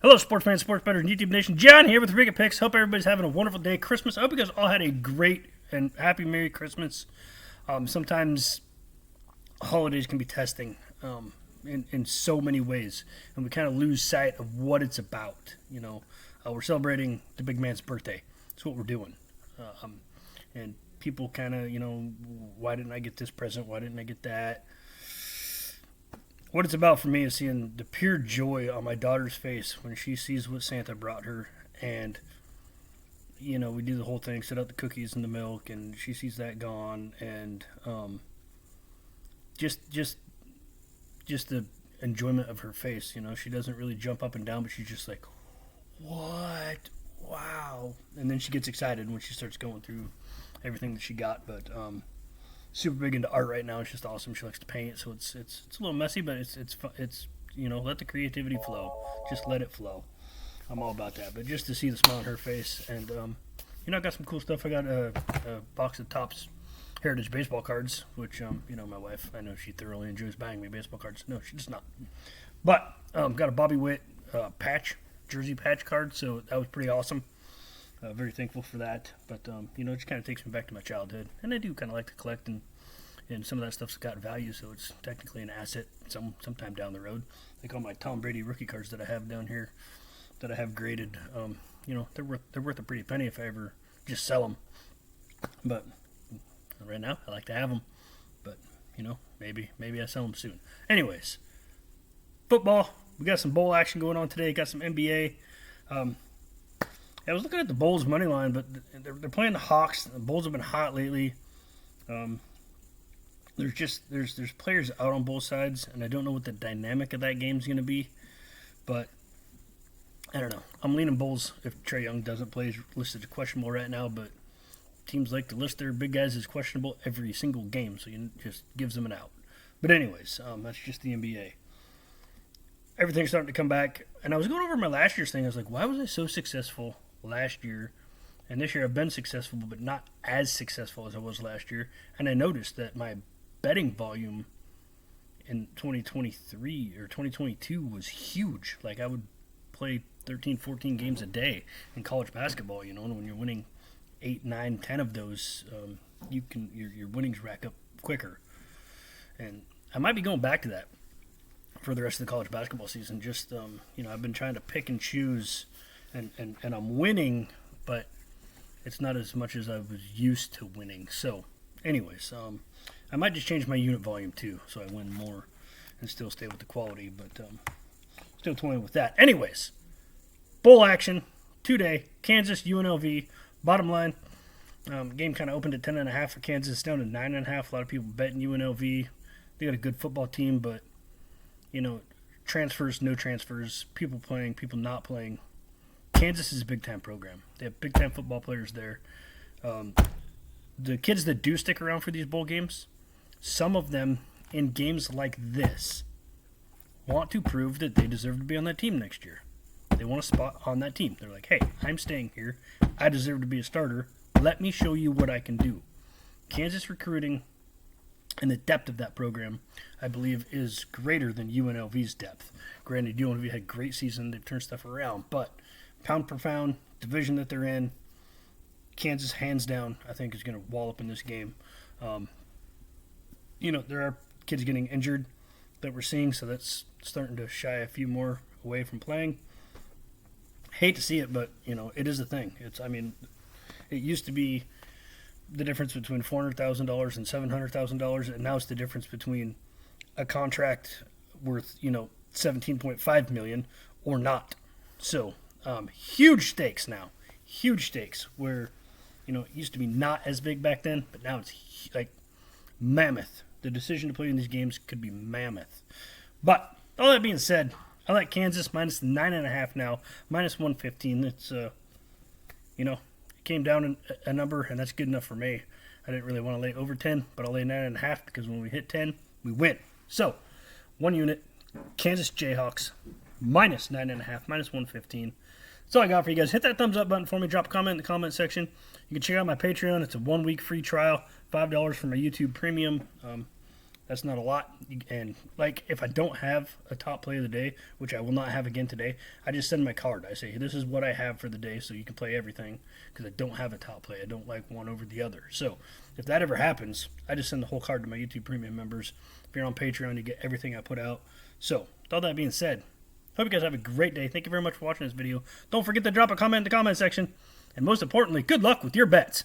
Hello, sports fans, sports bettors, and YouTube Nation. John here with rickettpicks. Hope everybody's having a wonderful day. Christmas. I hope you guys all had a great and happy Merry Christmas. Sometimes holidays can be testing in so many ways, and we kind of lose sight of what it's about. We're celebrating the big man's birthday. That's what we're doing. And people kind of, why didn't I get this present? Why didn't I get that? What it's about for me is seeing the pure joy on my daughter's face when she sees what Santa brought her. And, we do the whole thing, set out the cookies and the milk, and she sees that gone. And just the enjoyment of her face. She doesn't really jump up and down, but she's just like, what? Wow. And then she gets excited when she starts going through everything that she got. But super big into art right now. It's just awesome. She likes to paint, so it's a little messy, but it's let the creativity flow. Just let it flow. I'm all about that. But just to see the smile on her face, and I got some cool stuff. I got a box of Topps Heritage baseball cards, which my wife, I know she thoroughly enjoys buying me baseball cards. No, she does not. But got a Bobby Witt jersey patch card, so that was pretty awesome. Very thankful for that, but it just kind of takes me back to my childhood, and I do kind of like to collect, and some of that stuff's got value, so it's technically an asset sometime down the road. Like all my Tom Brady rookie cards that I have down here, that I have graded, they're worth a pretty penny if I ever just sell them. But right now, I like to have them, but maybe I sell them soon. Anyways, football. We got some bowl action going on today. Got some NBA. I was looking at the Bulls money line, but they're playing the Hawks. The Bulls have been hot lately. There's players out on both sides, and I don't know what the dynamic of that game's going to be, but I don't know. I'm leaning Bulls if Trae Young doesn't play. He's listed as questionable right now, but teams like to list their big guys as questionable every single game, so it just gives them an out. But anyways, that's just the NBA. Everything's starting to come back, and I was going over my last year's thing. I was like, why was I so successful last year? And this year I've been successful, but not as successful as I was last year. And I noticed that my betting volume in 2023 or 2022 was huge. Like I would play 13, 14 games a day in college basketball, and when you're winning 8, 9, 10 of those, your winnings rack up quicker. And I might be going back to that for the rest of the college basketball season. Just I've been trying to pick and choose, and I'm winning, but it's not as much as I was used to winning. So anyways, I might just change my unit volume too, so I win more and still stay with the quality, but still toying with that. Anyways, bowl action today. Kansas UNLV. Bottom line, game kind of opened at 10.5 for Kansas. It's down to 9.5. A lot of people betting UNLV. They got a good football team, but transfers, no transfers, people playing, people not playing. Kansas is a big-time program. They have big-time football players there. The kids that do stick around for these bowl games, some of them in games like this want to prove that they deserve to be on that team next year. They want a spot on that team. They're like, hey, I'm staying here. I deserve to be a starter. Let me show you what I can do. Kansas recruiting and the depth of that program, I believe, is greater than UNLV's depth. Granted, UNLV had a great season. They've turned stuff around. But pound per pound, division that they're in, Kansas, hands down, I think is going to wallop in this game. There are kids getting injured that we're seeing, so that's starting to shy a few more away from playing. Hate to see it, but, it is a thing. It used to be the difference between $400,000 and $700,000, and now it's the difference between a contract worth, $17.5 million or not. So, huge stakes now. Huge stakes where, it used to be not as big back then, but now it's like mammoth. The decision to play in these games could be mammoth. But all that being said, I like Kansas minus 9.5 now, minus 115. It's, it came down a number, and that's good enough for me. I didn't really want to lay over 10, but I'll lay 9.5 because when we hit 10, we win. So, one unit, Kansas Jayhawks, minus 9.5, minus 115. That's all I got for you guys. Hit that thumbs up button for me. Drop a comment in the comment section. You can check out my Patreon. It's a 1-week free trial. $5 for my YouTube Premium. That's not a lot. And like, if I don't have a top play of the day, which I will not have again today, I just send my card. I say, this is what I have for the day, so you can play everything, because I don't have a top play. I don't like one over the other. So if that ever happens, I just send the whole card to my YouTube Premium members. If you're on Patreon, you get everything I put out. So with all that being said, hope you guys have a great day. Thank you very much for watching this video. Don't forget to drop a comment in the comment section. And most importantly, good luck with your bets.